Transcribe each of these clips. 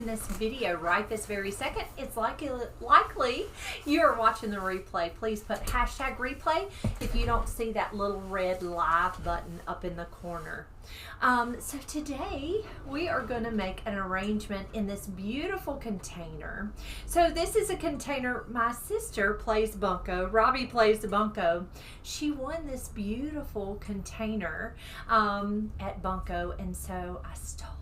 This video right this very second, it's likely you are watching the replay. Please put hashtag replay if you don't see that little red live button up in the corner. So today we are going to make an arrangement in this beautiful container. So this is a container my sister plays bunco. Robbie plays the bunco. She won this beautiful container at bunco, and so I stole it.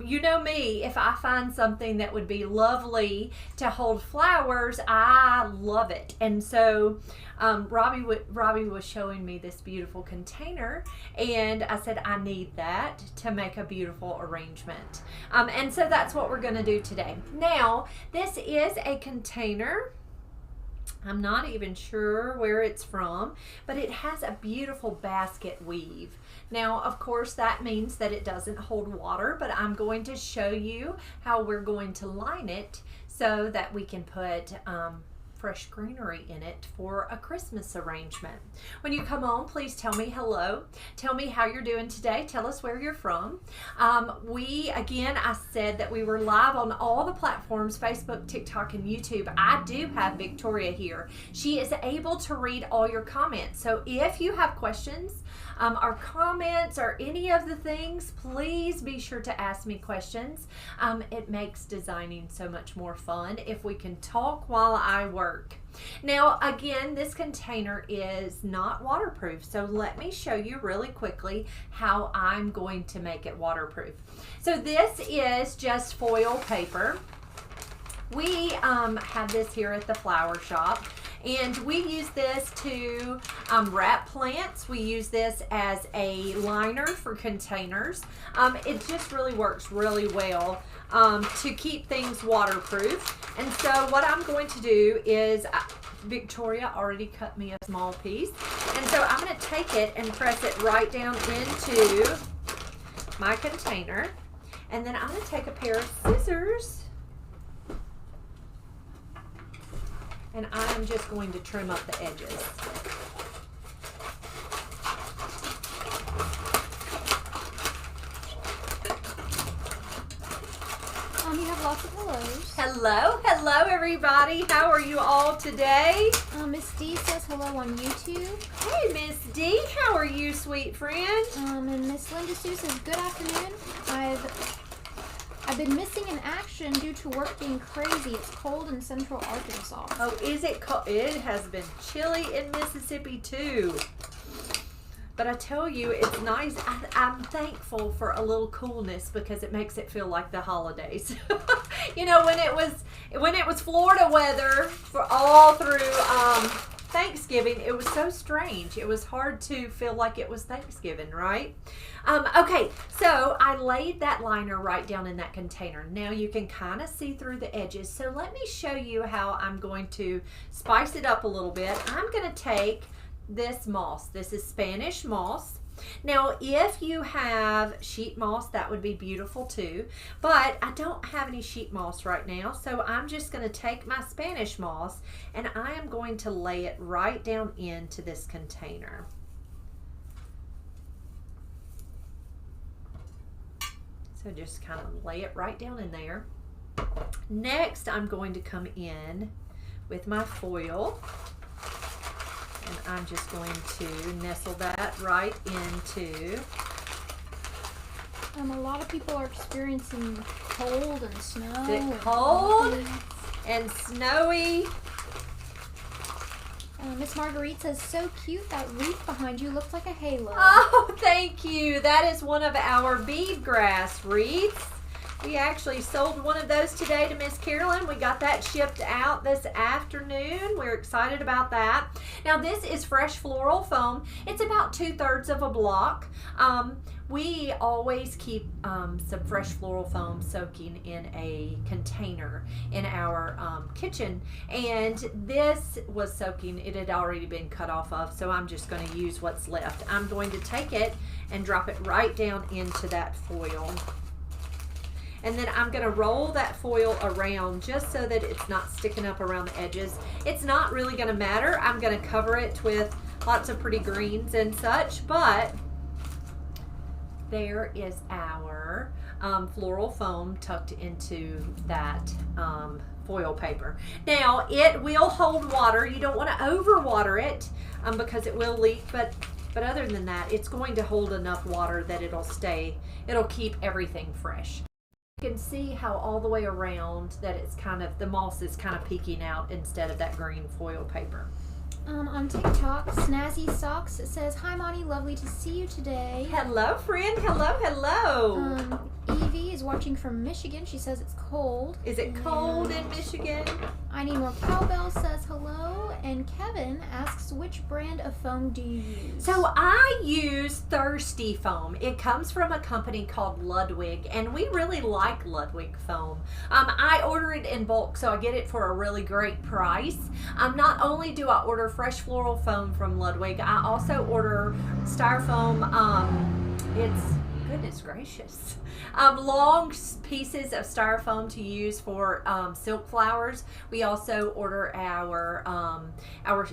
You know me, if I find something that would be lovely to hold flowers, I love it. And so Robbie was showing me this beautiful container, and I said I need that to make a beautiful arrangement. And so that's what we're going to do today. Now, this is a container. I'm not even sure where it's from, but it has a beautiful basket weave. Now, of course, that means that it doesn't hold water, but I'm going to show you how we're going to line it so that we can put fresh greenery in it for a Christmas arrangement. When you come on, please tell me hello. Tell me how you're doing today. Tell us where you're from. I said that we were live on all the platforms, Facebook, TikTok, and YouTube. I do have Victoria here. She is able to read all your comments. So if you have questions, or comments, or any of the things, please be sure to ask me questions. It makes designing so much more fun if we can talk while I work. Now, again, this container is not waterproof, so let me show you really quickly how I'm going to make it waterproof. So this is just foil paper. We have this here at the flower shop, and we use this to wrap plants. We use this as a liner for containers. It just really works really well to keep things waterproof. And so what I'm going to do is, Victoria already cut me a small piece, and so I'm going to take it and press it right down into my container, and then I'm going to take a pair of scissors, and I'm just going to trim up the edges. You have lots of hellos. Hello everybody. How are you all today? Miss D says hello on YouTube. Hey Miss D, how are you, sweet friend? And Miss Linda Sue says good afternoon. I've been missing in action due to work being crazy. It's cold in central Arkansas. Oh, is it cold? It has been chilly in Mississippi too. But I tell you, it's nice. I'm thankful for a little coolness because it makes it feel like the holidays. You know, when it was Florida weather for all through Thanksgiving, it was so strange. It was hard to feel like it was Thanksgiving, right? Okay, so I laid that liner right down in that container. Now you can kind of see through the edges. So let me show you how I'm going to spice it up a little bit. I'm going to take this moss. This is Spanish moss. Now, if you have sheet moss, that would be beautiful too, but I don't have any sheet moss right now, so I'm just going to take my Spanish moss and I am going to lay it right down into this container. So just kind of lay it right down in there. Next, I'm going to come in with my foil. And I'm just going to nestle that right into. A lot of people are experiencing cold and snow. Is it cold and snowy? Miss Marguerite says, so cute. That wreath behind you looks like a halo. Oh, thank you. That is one of our bead grass wreaths. We actually sold one of those today to Miss Carolyn. We got that shipped out this afternoon. We're excited about that. Now this is fresh floral foam. It's about 2/3 of a block. We always keep some fresh floral foam soaking in a container in our kitchen, and this was soaking. It had already been cut off of, so I'm just going to use what's left. I'm going to take it and drop it right down into that foil. And then I'm going to roll that foil around just so that it's not sticking up around the edges. It's not really going to matter. I'm going to cover it with lots of pretty greens and such, but there is our floral foam tucked into that foil paper. Now, it will hold water. You don't want to overwater it because it will leak, but other than that, it's going to hold enough water that it'll keep everything fresh. You can see how all the way around that it's the moss is kind of peeking out instead of that green foil paper. On TikTok, Snazzy Socks says, "Hi, Monty. Lovely to see you today." Hello, friend. Hello, hello. Evie is watching from Michigan. She says it's cold. Is it cold in Michigan? I Need More Cowbell says hello. And Kevin asks, which brand of foam do you use? So I use Thirsty Foam. It comes from a company called Ludwig, and we really like Ludwig foam. I order it in bulk, so I get it for a really great price. Not only do I order fresh floral foam from Ludwig, I also order styrofoam. It's, goodness gracious, long pieces of styrofoam to use for silk flowers. We also order our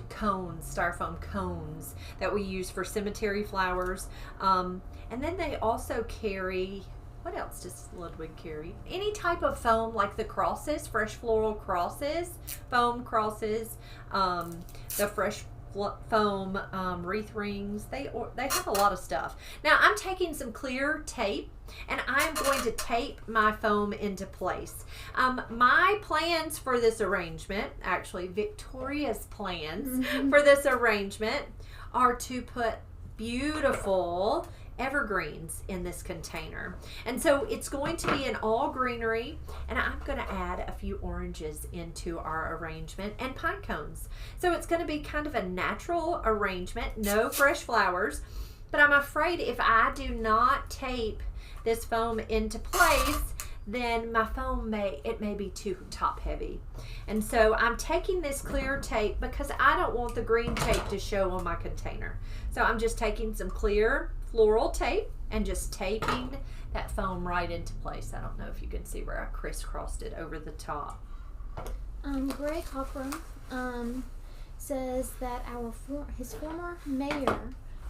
cones, styrofoam cones that we use for cemetery flowers. And then they also carry, what else does Ludwig carry? Any type of foam, like the crosses, fresh floral crosses, foam crosses, the fresh foam wreath rings. They have a lot of stuff. Now I'm taking some clear tape and I'm going to tape my foam into place. My plans for this arrangement, actually Victoria's plans for this arrangement, are to put beautiful evergreens in this container. And so it's going to be an all greenery, and I'm going to add a few oranges into our arrangement and pine cones. So it's going to be kind of a natural arrangement, no fresh flowers, but I'm afraid if I do not tape this foam into place, then my foam may be too top heavy. And so I'm taking this clear tape because I don't want the green tape to show on my container. So I'm just taking some clear floral tape and just taping that foam right into place. I don't know if you can see where I crisscrossed it over the top. Greg Hockram says that his former mayor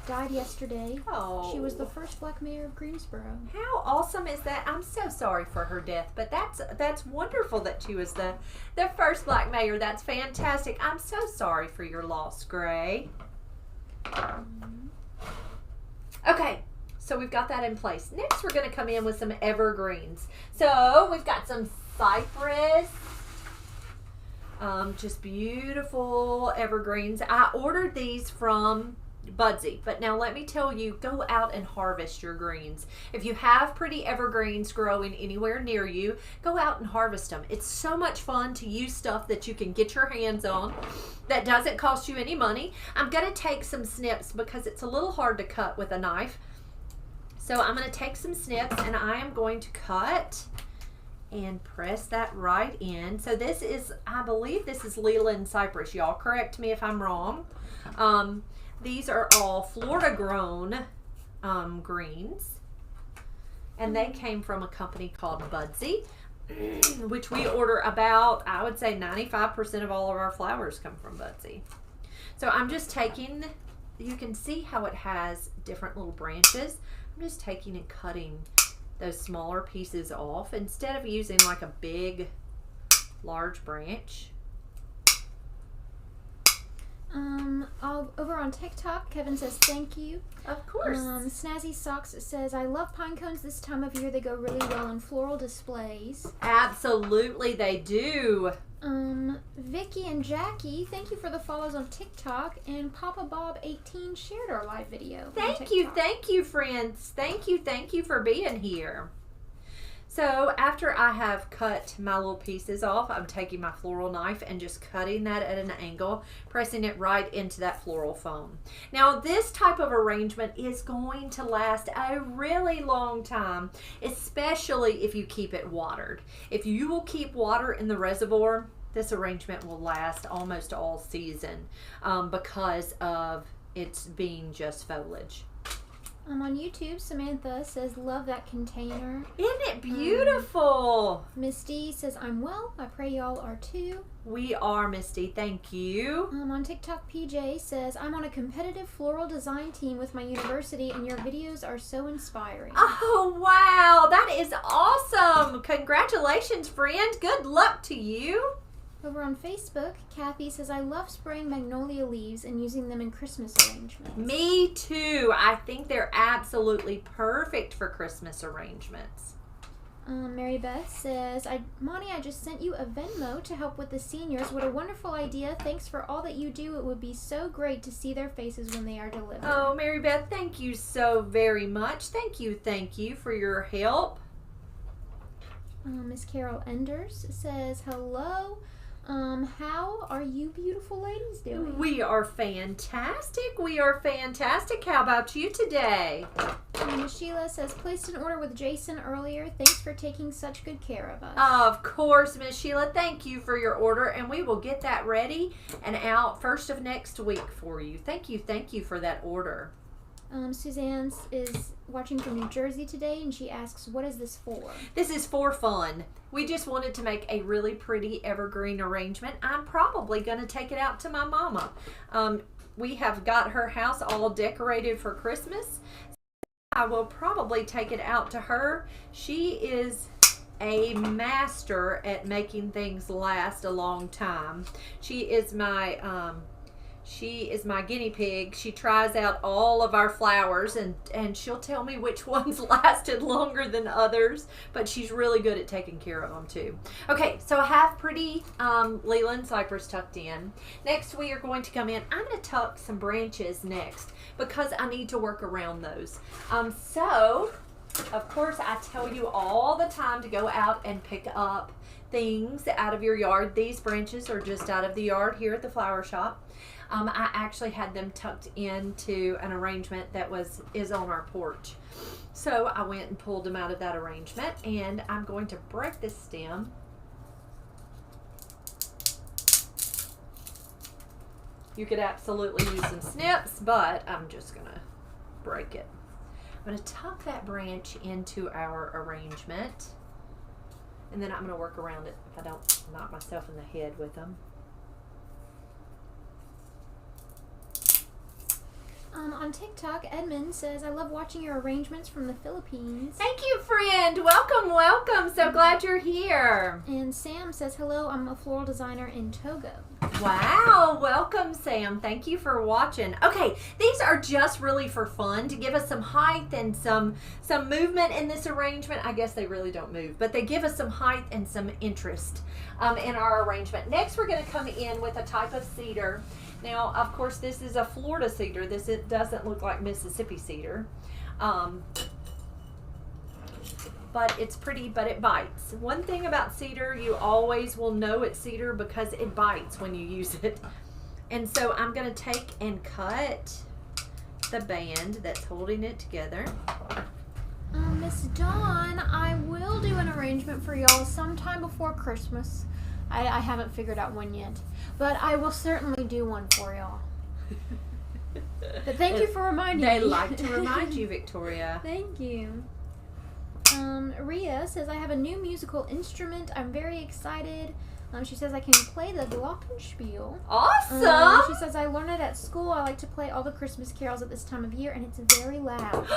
died yesterday. Oh. She was the first black mayor of Greensboro. How awesome is that? I'm so sorry for her death, but that's wonderful that she was the first black mayor. That's fantastic. I'm so sorry for your loss, Gray. Okay, so we've got that in place. Next, we're going to come in with some evergreens. So we've got some cypress, just beautiful evergreens. I ordered these from Budsy, but now let me tell you, go out and harvest your greens. If you have pretty evergreens growing anywhere near you, go out and harvest them. It's so much fun to use stuff that you can get your hands on that doesn't cost you any money. I'm going to take some snips because it's a little hard to cut with a knife. So I'm going to take some snips and I am going to cut and press that right in. So this is, I believe this is Leland cypress. Y'all correct me if I'm wrong. These are all Florida grown greens, and they came from a company called Budsy, which we order about, I would say 95% of all of our flowers come from Budsy. So I'm just taking, you can see how it has different little branches. I'm just taking and cutting those smaller pieces off instead of using like a big, large branch. Over on TikTok, Kevin says thank you. Of course. Snazzy Socks says, I love pine cones this time of year. They go really well in floral displays. Absolutely, they do. Vicky and Jackie, thank you for the follows on TikTok. And Papa Bob 18 shared our live video. Thank you, friends. Thank you for being here. So after I have cut my little pieces off, I'm taking my floral knife and just cutting that at an angle, pressing it right into that floral foam. Now this type of arrangement is going to last a really long time, especially if you keep it watered. If you will keep water in the reservoir, this arrangement will last almost all season because of its being just foliage. On YouTube, Samantha says, love that container. Isn't it beautiful? Misty says, I'm well. I pray y'all are too. We are, Misty. Thank you. On TikTok, PJ says, I'm on a competitive floral design team with my university, and your videos are so inspiring. Oh, wow. That is awesome. Congratulations, friend. Good luck to you. Over on Facebook, Kathy says, I love spraying magnolia leaves and using them in Christmas arrangements. Me too. I think they're absolutely perfect for Christmas arrangements. Mary Beth says, Monty, I just sent you a Venmo to help with the seniors. What a wonderful idea. Thanks for all that you do. It would be so great to see their faces when they are delivered. Oh, Mary Beth, thank you so very much. Thank you for your help. Miss Carol Enders says, hello. How are you beautiful ladies doing? We are fantastic. How about you today? Miss Sheila says, placed an order with Jason earlier. Thanks for taking such good care of us. Of course, Miss Sheila. Thank you for your order, and we will get that ready and out first of next week for you. Thank you for that order. Suzanne is watching from New Jersey today, and she asks, what is this for? This is for fun. We just wanted to make a really pretty evergreen arrangement. I'm probably going to take it out to my mama. We have got her house all decorated for Christmas. I will probably take it out to her. She is a master at making things last a long time. She is my guinea pig. She tries out all of our flowers, and she'll tell me which ones lasted longer than others, but she's really good at taking care of them too. Okay, so I have pretty Leland cypress tucked in. Next we are going to come in. I'm going to tuck some branches next because I need to work around those. So of course I tell you all the time to go out and pick up things out of your yard. These branches are just out of the yard here at the flower shop. I actually had them tucked into an arrangement that is on our porch. So I went and pulled them out of that arrangement, and I'm going to break this stem. You could absolutely use some snips, but I'm just going to break it. I'm going to tuck that branch into our arrangement, and then I'm going to work around it if I don't knock myself in the head with them. On TikTok, Edmund says, I love watching your arrangements from the Philippines. Thank you, friend. Welcome. So glad you're here. And Sam says, hello, I'm a floral designer in Togo. Wow. Welcome, Sam. Thank you for watching. Okay, these are just really for fun to give us some height and some movement in this arrangement. I guess they really don't move, but they give us some height and some interest in our arrangement. Next, we're going to come in with a type of cedar. Now, of course, this is a Florida cedar. It doesn't look like Mississippi cedar. But it's pretty, but it bites. One thing about cedar, you always will know it's cedar because it bites when you use it. And so I'm going to take and cut the band that's holding it together. Miss Dawn, I will do an arrangement for y'all sometime before Christmas. I haven't figured out when yet, but I will certainly do one for y'all. But thank you for reminding me. They like to remind you, Victoria. Thank you. Rhea says, I have a new musical instrument. I'm very excited. She says, I can play the glockenspiel. Awesome! She says, I learned it at school. I like to play all the Christmas carols at this time of year, and it's very loud.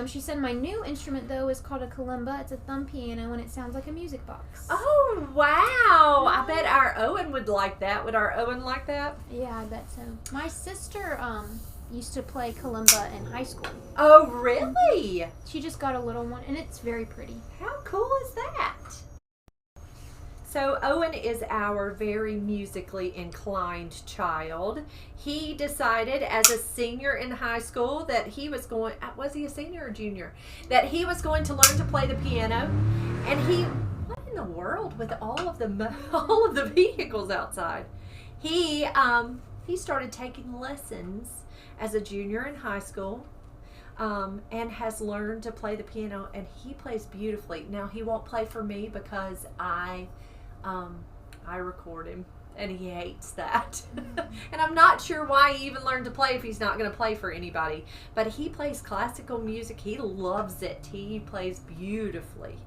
She said, my new instrument, though, is called a kalimba. It's a thumb piano, and it sounds like a music box. Oh, wow! I bet our Owen would like that. Would our Owen like that? Yeah, I bet so. My sister used to play kalimba in high school. Oh, really? She just got a little one, and it's very pretty. How cool is that? So Owen is our very musically inclined child. He decided as a senior in high school that he was going, was he a senior or junior? That he was going to learn to play the piano. And what in the world with all of the vehicles outside? He started taking lessons as a junior in high school. And has learned to play the piano, and he plays beautifully. Now he won't play for me because I record him, and he hates that. And I'm not sure why he even learned to play if he's not going to play for anybody. But he plays classical music. He loves it. He plays beautifully.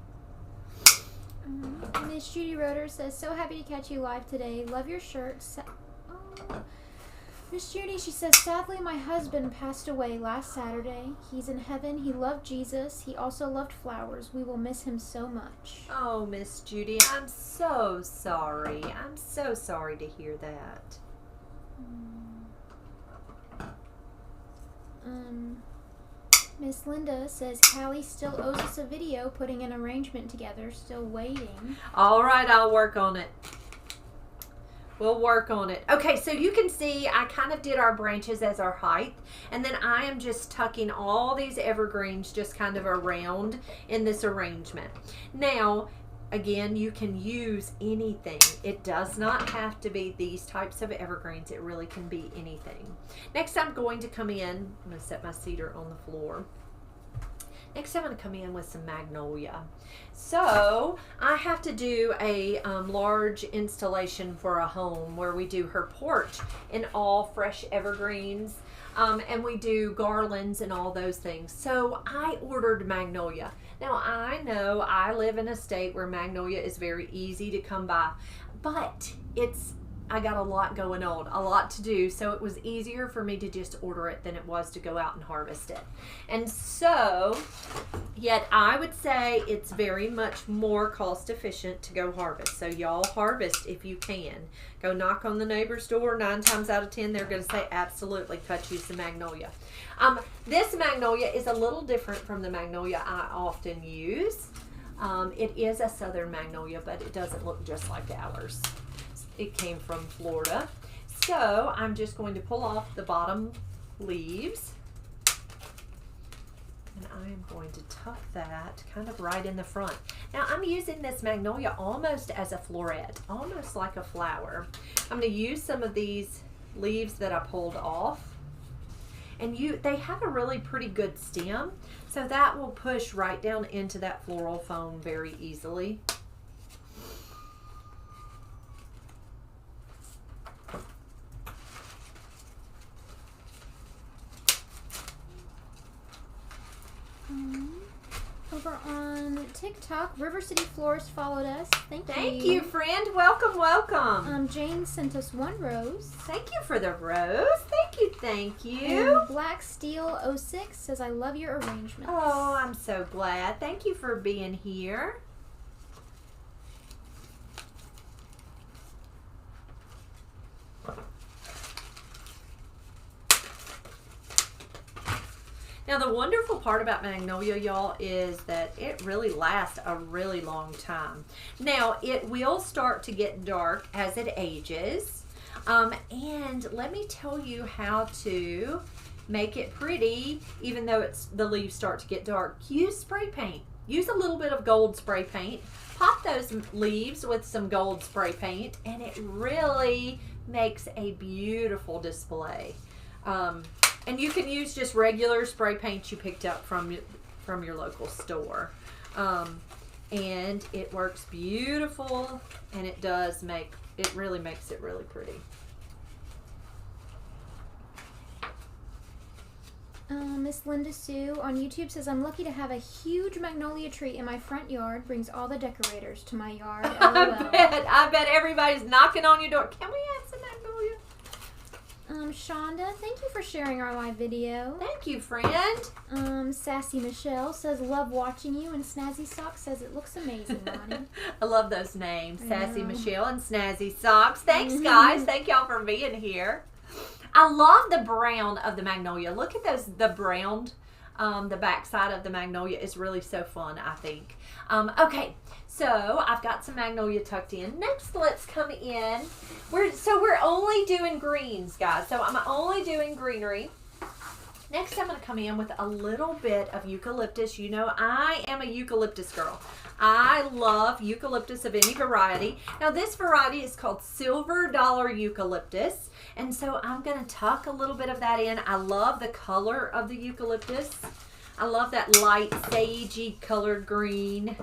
Miss Judy Roeder says, so happy to catch you live today. Love your shirt. Miss Judy, she says, sadly my husband passed away last Saturday. He's in heaven. He loved Jesus. He also loved flowers. We will miss him so much. Oh, Miss Judy, I'm so sorry. I'm so sorry to hear that. Miss Linda says, Callie still owes us a video putting an arrangement together. Still waiting. All right, I'll work on it. We'll work on it. Okay, so you can see I kind of did our branches as our height, and then I am just tucking all these evergreens just kind of around in this arrangement. Now, again, you can use anything. It does not have to be these types of evergreens. It really can be anything. Next, I'm going to come in. I'm going to set my cedar on the floor. Next, I'm going to come in with some magnolia. So, I have to do a large installation for a home where we do her porch in all fresh evergreens. And we do garlands and all those things. So, I ordered magnolia. Now, I know I live in a state where magnolia is very easy to come by. But I got a lot going on, a lot to do, so it was easier for me to just order it than it was to go out and harvest it. And so, yet I would say it's very much more cost efficient to go harvest. So y'all harvest if you can. Go knock on the neighbor's door. 9 times out of 10, they're going to say, absolutely, cut you some magnolia. This magnolia is a little different from the magnolia I often use. It is a southern magnolia, but it doesn't look just like ours. It came from Florida. So I'm just going to pull off the bottom leaves. And I am going to tuck that kind of right in the front. Now I'm using this magnolia almost as a floret, almost like a flower. I'm going to use some of these leaves that I pulled off. And they have a really pretty good stem. So that will push right down into that floral foam very easily. Over on TikTok, River City Florist followed us. Thank you. Thank you, friend. Welcome, welcome. Jane sent us 1 rose. Thank you for the rose. Thank you, thank you. And Black Steel 06 says, I love your arrangements. Oh, I'm so glad. Thank you for being here. Now, the wonderful part about magnolia, y'all, is that it really lasts a really long time. Now, it will start to get dark as it ages. And let me tell you how to make it pretty, even though the leaves start to get dark. Use spray paint. Use a little bit of gold spray paint. Pop those leaves with some gold spray paint, and it really makes a beautiful display. And you can use just regular spray paint you picked up from your local store. And it works beautiful, and it really makes it really pretty. Miss Linda Sue on YouTube says, I'm lucky to have a huge magnolia tree in my front yard. Brings all the decorators to my yard. I bet everybody's knocking on your door. Can we have some magnolia? Shonda, thank you for sharing our live video. Thank you, friend. Sassy Michelle says, love watching you. And Snazzy Socks says, it looks amazing, Bonnie. I love those names. Sassy Michelle and Snazzy Socks. Thanks, guys. Thank y'all for being here. I love the brown of the magnolia. Look at the brown. The back side of the magnolia is really so fun, I think. Okay, so I've got some magnolia tucked in. Next, let's come in. We're only doing greens, guys. So I'm only doing greenery. Next, I'm going to come in with a little bit of eucalyptus. You know, I am a eucalyptus girl. I love eucalyptus of any variety. Now, this variety is called Silver Dollar Eucalyptus. And so I'm going to tuck a little bit of that in. I love the color of the eucalyptus. I love that light sagey colored green.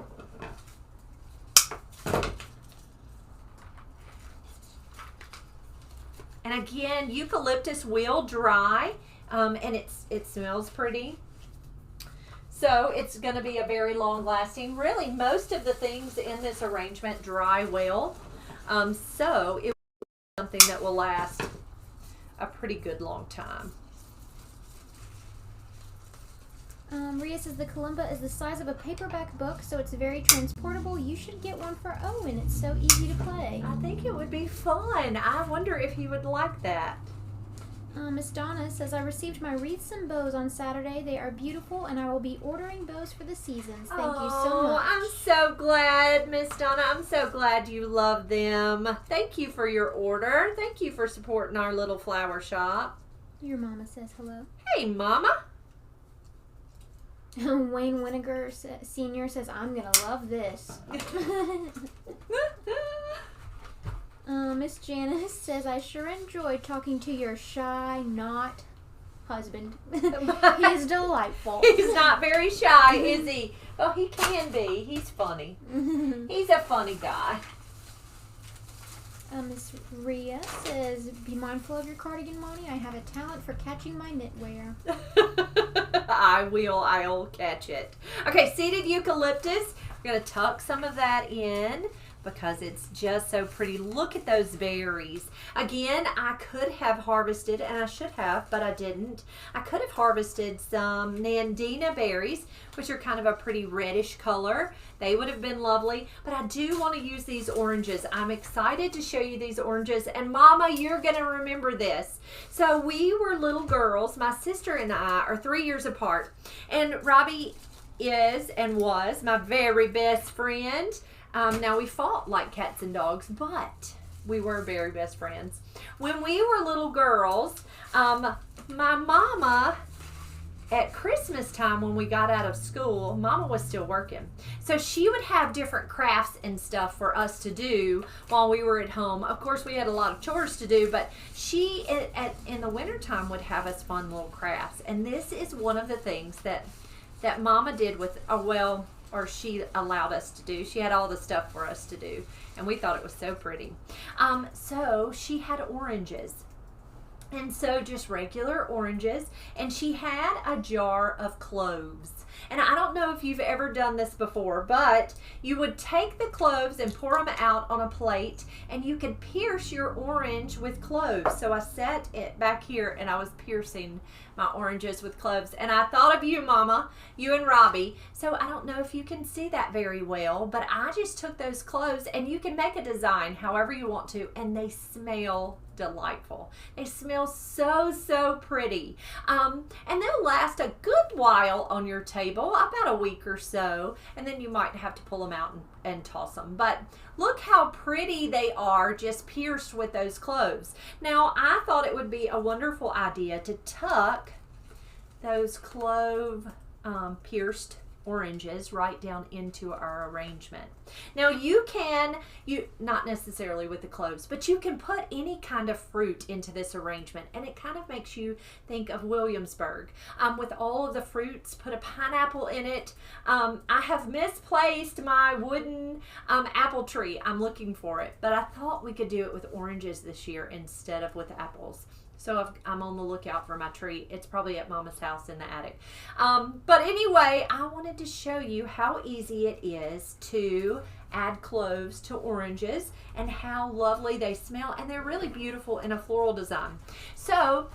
And again, eucalyptus will dry, and it smells pretty. So it's going to be a very long lasting. Really, most of the things in this arrangement dry well. So it will be something that will last a pretty good long time. Rhea says the kalimba is the size of a paperback book, so it's very transportable. You should get one for Owen. It's so easy to play. I think it would be fun. I wonder if he would like that. Miss Donna says, I received my wreaths and bows on Saturday. They are beautiful, and I will be ordering bows for the seasons. Thank you so much. I'm so glad, Miss Donna. I'm so glad you love them. Thank you for your order. Thank you for supporting our little flower shop. Your mama says hello. Hey, Mama. Wayne Winiger Sr. says, I'm going to love this. Miss Janice says, I sure enjoyed talking to your shy, not husband. He is delightful. He's not very shy, is he? Well, he can be. He's funny. He's a funny guy. Miss Rhea says, be mindful of your cardigan, Monty. I have a talent for catching my knitwear. I will. I'll catch it. Okay, seeded eucalyptus. We're going to tuck some of that in because it's just so pretty. Look at those berries. Again, I could have harvested, and I should have, but I didn't. I could have harvested some Nandina berries, which are kind of a pretty reddish color. They would have been lovely, but I do want to use these oranges. I'm excited to show you these oranges, and Mama, you're going to remember this. So we were little girls. My sister and I are 3 years apart, and Robbie is and was my very best friend. Now, we fought like cats and dogs, but we were very best friends. When we were little girls, my mama, at Christmas time when we got out of school, Mama was still working. So she would have different crafts and stuff for us to do while we were at home. Of course, we had a lot of chores to do, but she, in the wintertime, would have us fun little crafts. And this is one of the things that Mama did with, or she allowed us to do. She had all the stuff for us to do, and we thought it was so pretty. So she had oranges, and so just regular oranges, and she had a jar of cloves. And I don't know if you've ever done this before, but you would take the cloves and pour them out on a plate, and you could pierce your orange with cloves. So I set it back here, and I was piercing my oranges with cloves. And I thought of you, Mama, you and Robbie. So I don't know if you can see that very well, but I just took those cloves, and you can make a design however you want to, and they smell delightful. They smell so pretty. And they'll last a good while on your table, about a week or so, and then you might have to pull them out and toss them. But look how pretty they are, just pierced with those cloves. Now, I thought it would be a wonderful idea to tuck those clove pierced oranges right down into our arrangement. Now you not necessarily with the cloves, but you can put any kind of fruit into this arrangement, and it kind of makes you think of Williamsburg. With all of the fruits, put a pineapple in it. I have misplaced my wooden apple tree. I'm looking for it, but I thought we could do it with oranges this year instead of with apples. So I'm on the lookout for my tree. It's probably at Mama's house in the attic. But anyway, I wanted to show you how easy it is to add cloves to oranges and how lovely they smell. And they're really beautiful in a floral design. So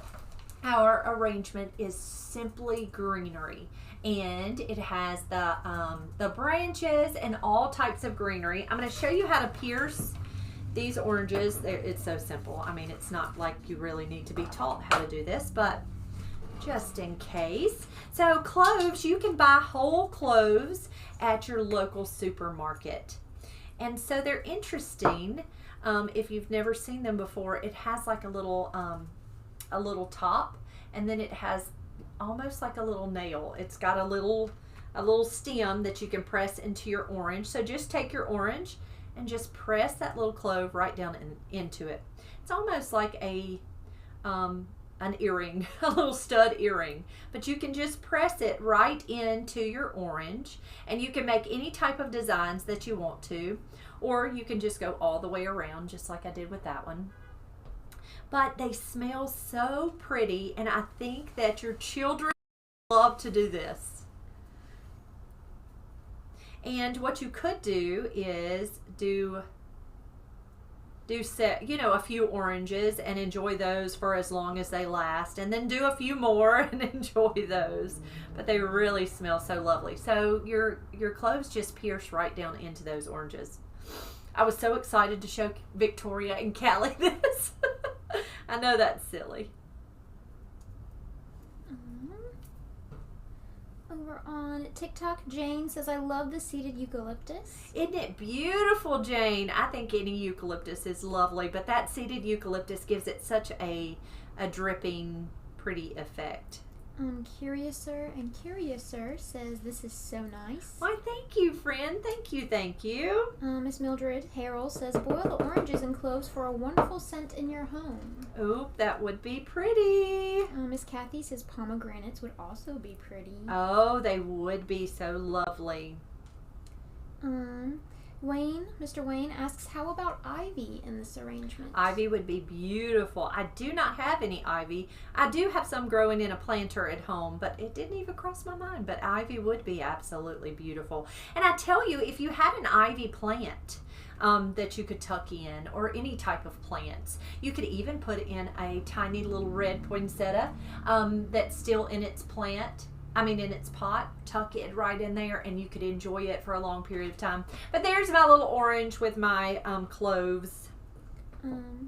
our arrangement is simply greenery. And it has the branches and all types of greenery. I'm going to show you how to pierce these oranges. It's so simple. I mean, it's not like you really need to be taught how to do this, but just in case. So cloves, you can buy whole cloves at your local supermarket. And so they're interesting. If you've never seen them before, it has like a little top, and then it has almost like a little nail. It's got a little stem that you can press into your orange. So just take your orange and just press that little clove right down into it. It's almost like an earring, a little stud earring, but you can just press it right into your orange, and you can make any type of designs that you want to, or you can just go all the way around just like I did with that one. but they smell so pretty, and I think that your children love to do this. And what you could do is do set, a few oranges and enjoy those for as long as they last, and then do a few more and enjoy those. But they really smell so lovely. So your cloves just pierce right down into those oranges. I was so excited to show Victoria and Callie this. I know that's silly. Over on TikTok, Jane says, I love the seeded eucalyptus. Isn't it beautiful, Jane? I think any eucalyptus is lovely, but that seeded eucalyptus gives it such a dripping, pretty effect. Curiouser and Curiouser says, this is so nice. Why, thank you, friend. Thank you, thank you. Miss Mildred Harrell says, boil the oranges and cloves for a wonderful scent in your home. Oop, that would be pretty. Miss Kathy says, pomegranates would also be pretty. Oh, they would be so lovely. Mr. Wayne asks, how about ivy in this arrangement? Ivy would be beautiful. I do not have any ivy. I do have some growing in a planter at home, but it didn't even cross my mind. But ivy would be absolutely beautiful. And I tell you, if you had an ivy plant that you could tuck in, or any type of plants, you could even put in a tiny little red poinsettia that's still in its in its pot, tuck it right in there, and you could enjoy it for a long period of time. But there's my little orange with my cloves.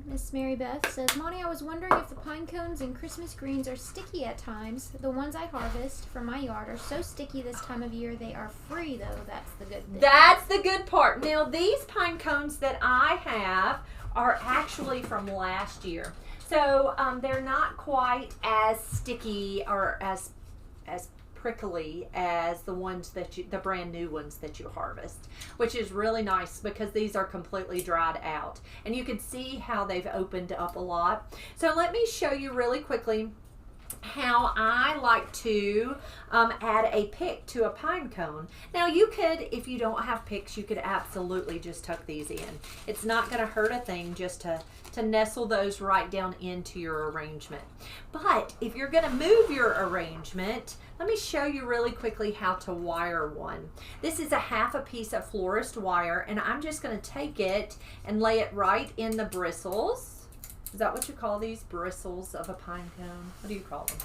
Miss Mary Beth says, Monty, I was wondering if the pine cones and Christmas greens are sticky at times. The ones I harvest from my yard are so sticky this time of year. They are free, though. That's the good thing. That's the good part. Now, these pine cones that I have are actually from last year. So they're not quite as sticky or as prickly as the ones the brand new ones that you harvest, which is really nice because these are completely dried out, and you can see how they've opened up a lot. So let me show you really quickly how I like to add a pick to a pine cone. Now you could, if you don't have picks, you could absolutely just tuck these in. It's not going to hurt a thing just to nestle those right down into your arrangement. But if you're going to move your arrangement, let me show you really quickly how to wire one. This is a half a piece of florist wire, and I'm just going to take it and lay it right in the bristles. Is that what you call these? Bristles of a pine cone? What do you call them?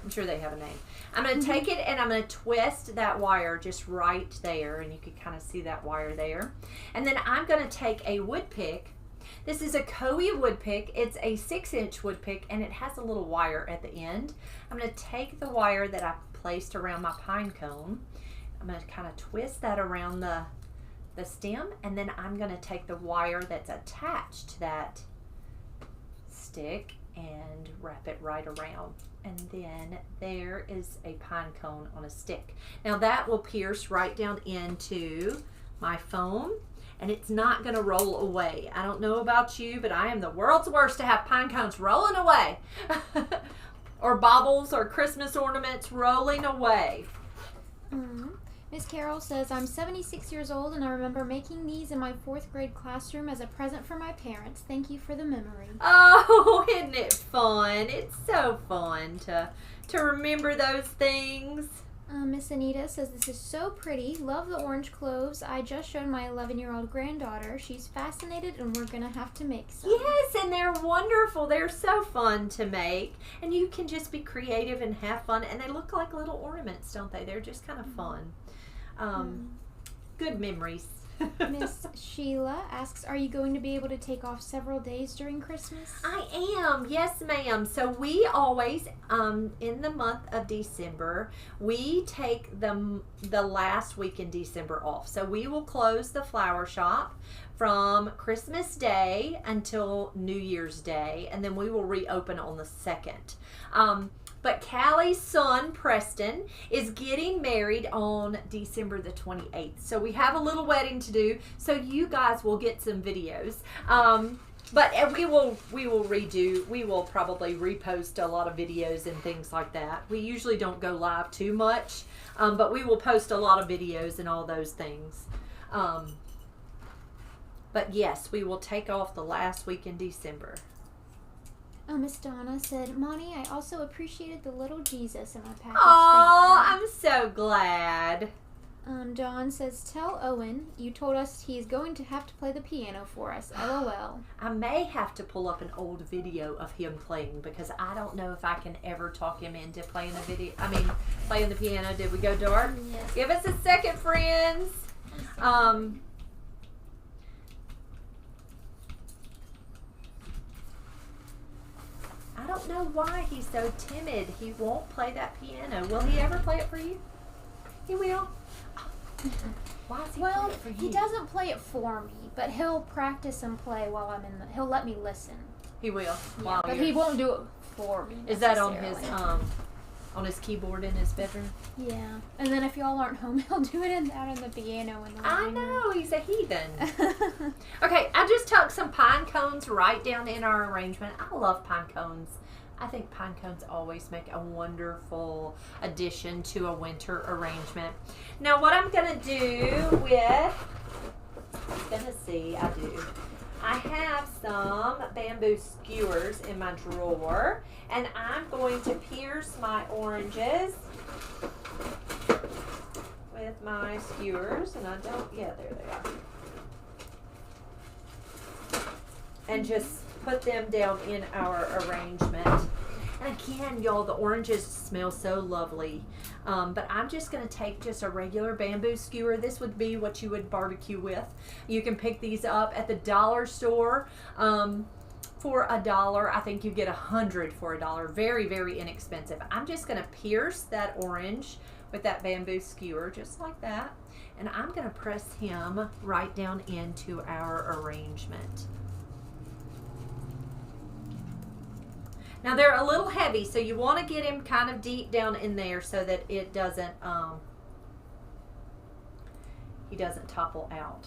I'm sure they have a name. I'm going to take it and I'm going to twist that wire just right there, and you can kind of see that wire there. And then I'm going to take a wood pick. This is a Coe wood pick. It's a 6-inch wood pick, and it has a little wire at the end. I'm going to take the wire that I placed around my pine cone. I'm going to kind of twist that around the stem, and then I'm going to take the wire that's attached to that stick and wrap it right around. And then there is a pine cone on a stick. Now that will pierce right down into my foam, and it's not going to roll away. I don't know about you, but I am the world's worst to have pine cones rolling away. Or baubles or Christmas ornaments rolling away. Miss Carol says, I'm 76 years old, and I remember making these in my 4th grade classroom as a present for my parents. Thank you for the memory. Oh, isn't it fun? It's so fun to remember those things. Miss Anita says, this is so pretty. Love the orange cloves. I just showed my 11-year-old granddaughter. She's fascinated, and we're going to have to make some. Yes, and they're wonderful. They're so fun to make. And you can just be creative and have fun. And they look like little ornaments, don't they? They're just kind of fun. Good memories. Miss Sheila asks, are you going to be able to take off several days during Christmas? I am. Yes, ma'am. So we always, in the month of December, we take the last week in December off. So we will close the flower shop from Christmas Day until New Year's Day, and then we will reopen on the 2nd. But Callie's son, Preston, is getting married on December the 28th. So we have a little wedding to do, so you guys will get some videos. But we will probably repost a lot of videos and things like that. We usually don't go live too much, but we will post a lot of videos and all those things. But yes, we will take off the last week in December. Miss Donna said, Monty, I also appreciated the little Jesus in my package. Oh, I'm so glad. Dawn says, tell Owen you told us he's going to have to play the piano for us. LOL. I may have to pull up an old video of him playing because I don't know if I can ever talk him into playing playing the piano. Did we go dark? Yes. Give us a second, friends. I don't know why he's so timid. He won't play that piano. Will he ever play it for you? He will. Why is he Well, play it for you? he doesn't play it for me, but he'll practice and play while I'm in the. He'll let me listen. He will. Yeah, but he won't do it for me. Is that on his keyboard in his bedroom? Yeah, and then if y'all aren't home, he'll do it out on the piano in the I know, he's a heathen. Okay, I just tucked some pine cones right down in our arrangement. I love pine cones. I think pine cones always make a wonderful addition to a winter arrangement. Now what I'm going to do with, I have some bamboo skewers in my drawer, and I'm going to pierce my oranges with my skewers, and there they are. And just put them down in our arrangement. And again, y'all, the oranges smell so lovely. But I'm just going to take just a regular bamboo skewer. This would be what you would barbecue with. You can pick these up at the dollar store for $1. I think you get 100 for $1. Very, very inexpensive. I'm just going to pierce that orange with that bamboo skewer, just like that. And I'm going to press him right down into our arrangement. Now they're a little heavy, so you want to get him kind of deep down in there so that it doesn't, he doesn't topple out.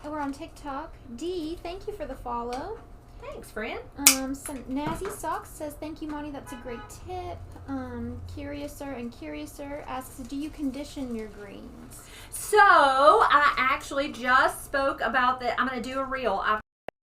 Over on TikTok, Dee, thank you for the follow. Thanks, friend. Some Nazi Socks says, thank you, Monty, that's a great tip. Curiouser asks, do you condition your greens? So, I actually just spoke about that. I'm going to do a reel.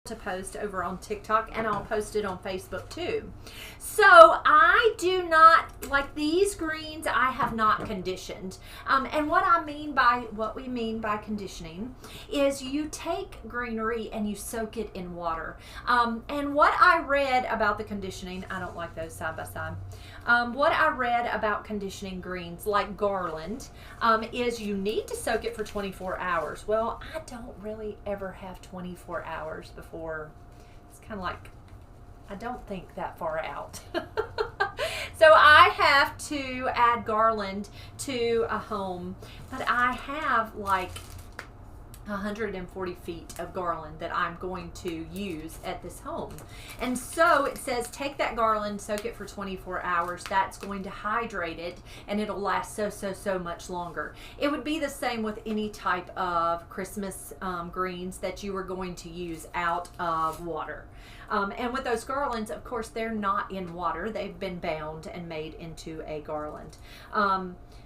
To post over on TikTok, and I'll post it on Facebook too. So I do not, like these greens, I have not conditioned. And what we mean by conditioning is you take Greenery and you soak it in water. And what I read about the conditioning, I don't like those side by side. What I read about conditioning greens like garland is you need to soak it for 24 hours. Well, I don't really ever have 24 hours before. It's kind of like, I don't think that far out. So I have to add garland to a home, but I have like 140 feet of garland that I'm going to use at this home. And so it says take that garland, soak it for 24 hours. That's going to hydrate it, and it'll last so much longer. It would be the same with any type of Christmas greens that you were going to use out of water. And with those garlands, of course, they're not in water. They've been bound and made into a garland.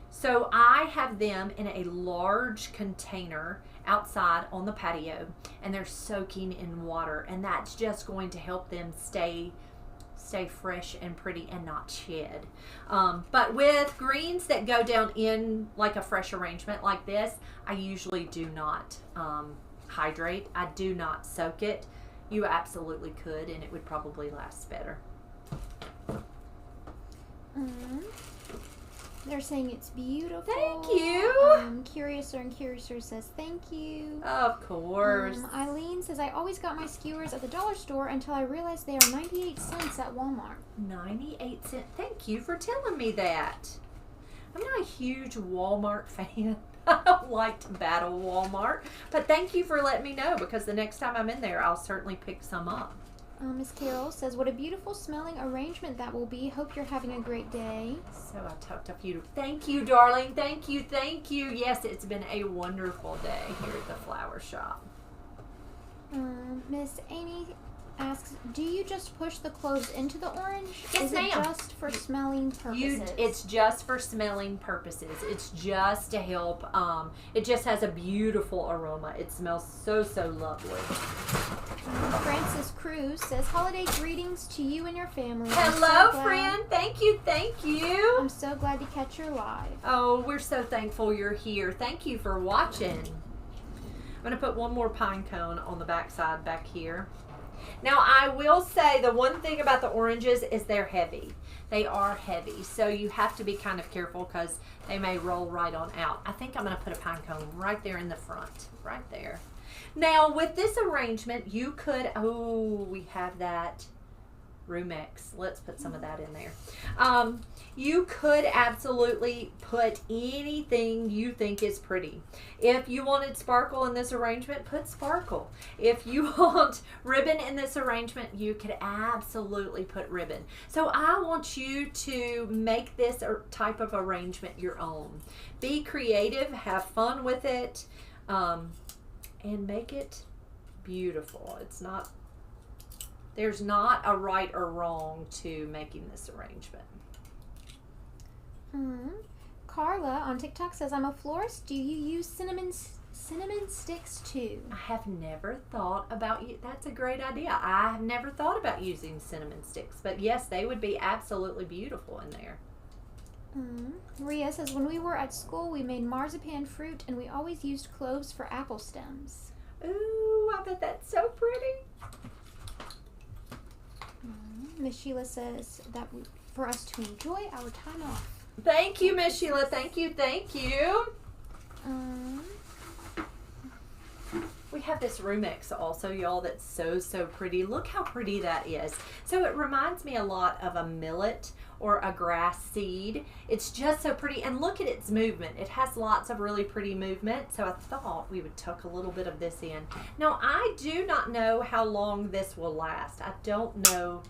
So I have them in a large container outside on the patio, and they're soaking in water, and that's just going to help them stay fresh and pretty and not shed. But with greens that go down in like a fresh arrangement like this, I usually do not hydrate. I do not soak it. You absolutely could, and it would probably last better. They're saying it's beautiful. Thank you. Curiouser says thank you. Of course. Eileen says, I always got my skewers at the dollar store until I realized they are 98 cents at Walmart. 98 cents. Thank you for telling me that. I'm not a huge Walmart fan. I don't like to battle Walmart. But thank you for letting me know, because the next time I'm in there, I'll certainly pick some up. Miss Carol says, what a beautiful smelling arrangement that will be. Hope you're having a great day. So I tucked a few. Thank you, darling. Thank you. Thank you. Yes, it's been a wonderful day here at the flower shop. Miss Amy asks, do you just push the cloves into the orange? Yes, Is ma'am. it just for smelling purposes? It's just for smelling purposes. It's just to help. It just has a beautiful aroma. It smells so lovely. Francis Cruz says, holiday greetings to you and your family. Hello, friend. Thank you. I'm so glad to catch your live. Oh, we're so thankful you're here. Thank you for watching. I'm going to put one more pine cone on the back side back here. Now, I will say the one thing about the oranges is they're heavy. They are heavy, so you have to be kind of careful because they may roll right on out. I think I'm going to put a pine cone right there in the front, right there. Now, with this arrangement, you could, we have that Rumex. Let's put some of that in there. You could absolutely put anything you think is pretty. If you wanted sparkle in this arrangement, put sparkle. If you want ribbon in this arrangement, you could absolutely put ribbon. So I want you to make this type of arrangement your own. Be creative, have fun with it, and make it beautiful. There's not a right or wrong to making this arrangement. Carla on TikTok says, I'm a florist. Do you use cinnamon sticks too? I have never thought about you. That's a great idea. I have never thought about using cinnamon sticks, but yes, they would be absolutely beautiful in there. Maria says, when we were at school, we made marzipan fruit and we always used cloves for apple stems. Ooh, I bet that's so pretty. Miss Sheila says that for us to enjoy our time off. Thank you, Miss Sheila. Thank you. We have this Rumex also, y'all, that's so pretty. Look how pretty that is. So it reminds me a lot of a millet or a grass seed. It's just so pretty. And look at its movement. It has lots of really pretty movement. So I thought we would tuck a little bit of this in. Now, I do not know how long this will last. I don't know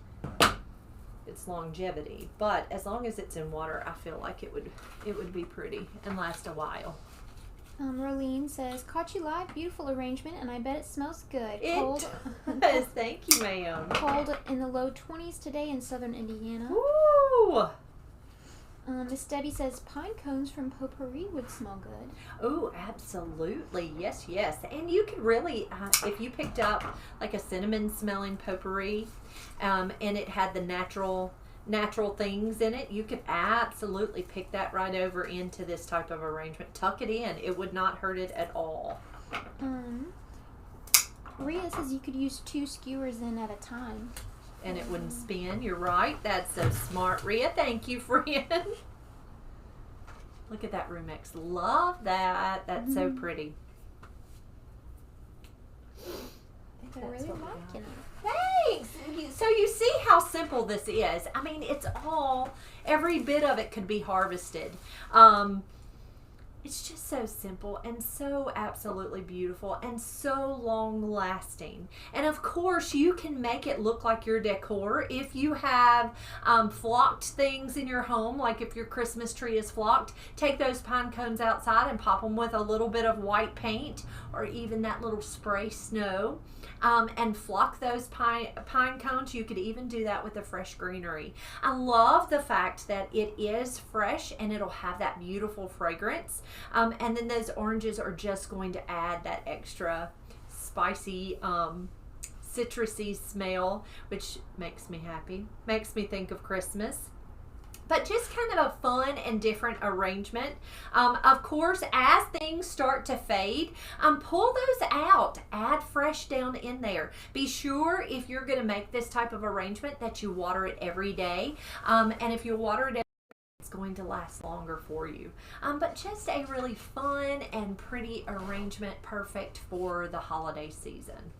its longevity, but as long as it's in water, I feel like it would be pretty and last a while. Rolene says, caught you live, beautiful arrangement, and I bet it smells good. It does. Thank you, ma'am. Cold in the low 20s today in southern Indiana. Ooh. Miss Debbie says pine cones from Potpourri would smell good. Oh, absolutely. Yes. And you could really, if you picked up like a cinnamon smelling potpourri, and it had the natural things in it, you could absolutely pick that right over into this type of arrangement. Tuck it in. It would not hurt it at all. Rhea says you could use 2 skewers in at a time. And it wouldn't spin. You're right. That's so smart, Rhea. Thank you, friend. Look at that Rumex. Love that. That's so pretty. I really liking it. Thanks. So you see how simple this is. I mean, every bit of it could be harvested. It's just so simple and so absolutely beautiful and so long lasting. And of course, you can make it look like your decor. If you have flocked things in your home, like if your Christmas tree is flocked, take those pine cones outside and pop them with a little bit of white paint or even that little spray snow. And flock those pine cones. You could even do that with a fresh greenery. I love the fact that it is fresh and it'll have that beautiful fragrance. And then those oranges are just going to add that extra spicy, citrusy smell, which makes me happy. Makes me think of Christmas. But just kind of a fun and different arrangement. Of course, as things start to fade, pull those out. Add fresh down in there. Be sure if you're going to make this type of arrangement that you water it every day. And if you water it, it's going to last longer for you. But just a really fun and pretty arrangement, perfect for the holiday season.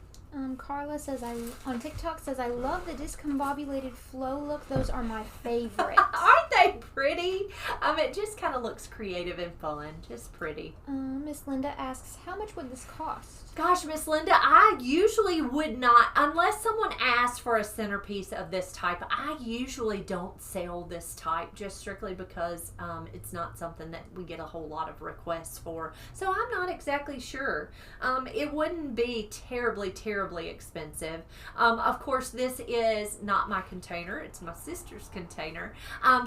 Carla says on TikTok says, I love the discombobulated flow look. Those are my favorite. Aren't Aren't they pretty? It just kind of looks creative and fun. Just pretty. Miss Linda asks, how much would this cost? Gosh, Miss Linda, I usually would not, unless someone asked for a centerpiece of this type, I usually don't sell this type just strictly because it's not something that we get a whole lot of requests for. So I'm not exactly sure. It wouldn't be terribly, terribly expensive. Of course, this is not my container. It's my sister's container.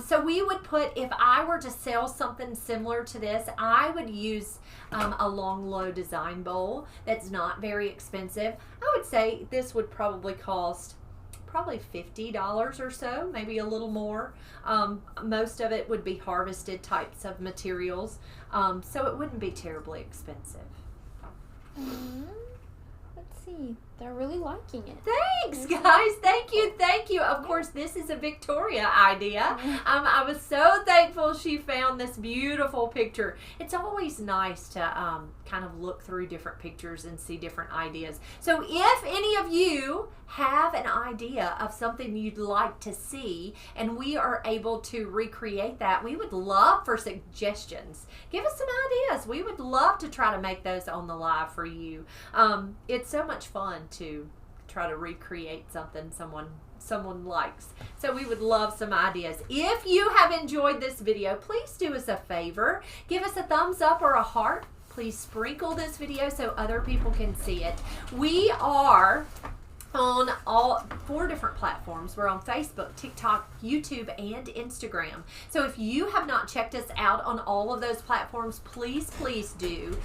So we would put, if I were to sell something similar to this, I would use a long, low design bowl that's not very expensive. I would say this would probably cost probably $50 or so, maybe a little more. Most of it would be harvested types of materials, so it wouldn't be terribly expensive. Let's see. They're really liking it. Thanks, guys. Thank you. Thank you. Of course, this is a Victoria idea. I was so thankful she found this beautiful picture. It's always nice to kind of look through different pictures and see different ideas. So if any of you have an idea of something you'd like to see and we are able to recreate that, we would love for suggestions. Give us some ideas. We would love to try to make those on the live for you. It's so much fun to try to recreate something someone likes. So we would love some ideas. If you have enjoyed this video, please do us a favor. Give us a thumbs up or a heart. Please sprinkle this video so other people can see it. We are on all 4 different platforms. We're on Facebook, TikTok, YouTube, and Instagram. So if you have not checked us out on all of those platforms, please do.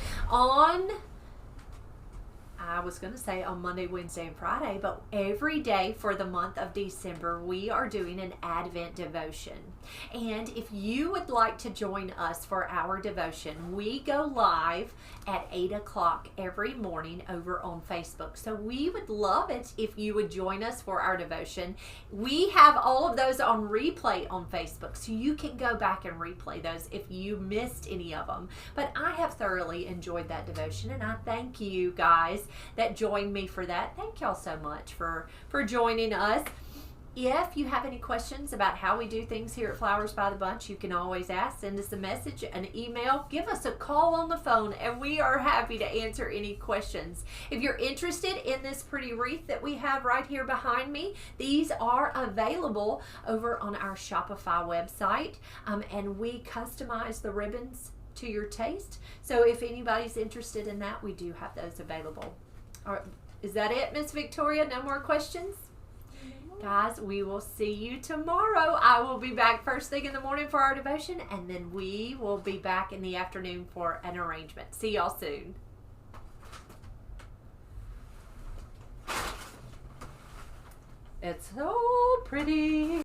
I was going to say on Monday, Wednesday, and Friday, but every day for the month of December, we are doing an Advent devotion. And if you would like to join us for our devotion, we go live at 8 o'clock every morning over on Facebook. So we would love it if you would join us for our devotion. We have all of those on replay on Facebook, so you can go back and replay those if you missed any of them. But I have thoroughly enjoyed that devotion, and I thank you guys that joined me for that. Thank y'all so much for joining us. If you have any questions about how we do things here at Flowers by the Bunch, you can always ask. Send us a message, an email, give us a call on the phone, and we are happy to answer any questions. If you're interested in this pretty wreath that we have right here behind me, these are available over on our Shopify website, and we customize the ribbons to your taste. So if anybody's interested in that, we do have those available. All right, is that it, Miss Victoria? No more questions? Guys, we will see you tomorrow. I will be back first thing in the morning for our devotion, and then we will be back in the afternoon for an arrangement. See y'all soon. It's so pretty.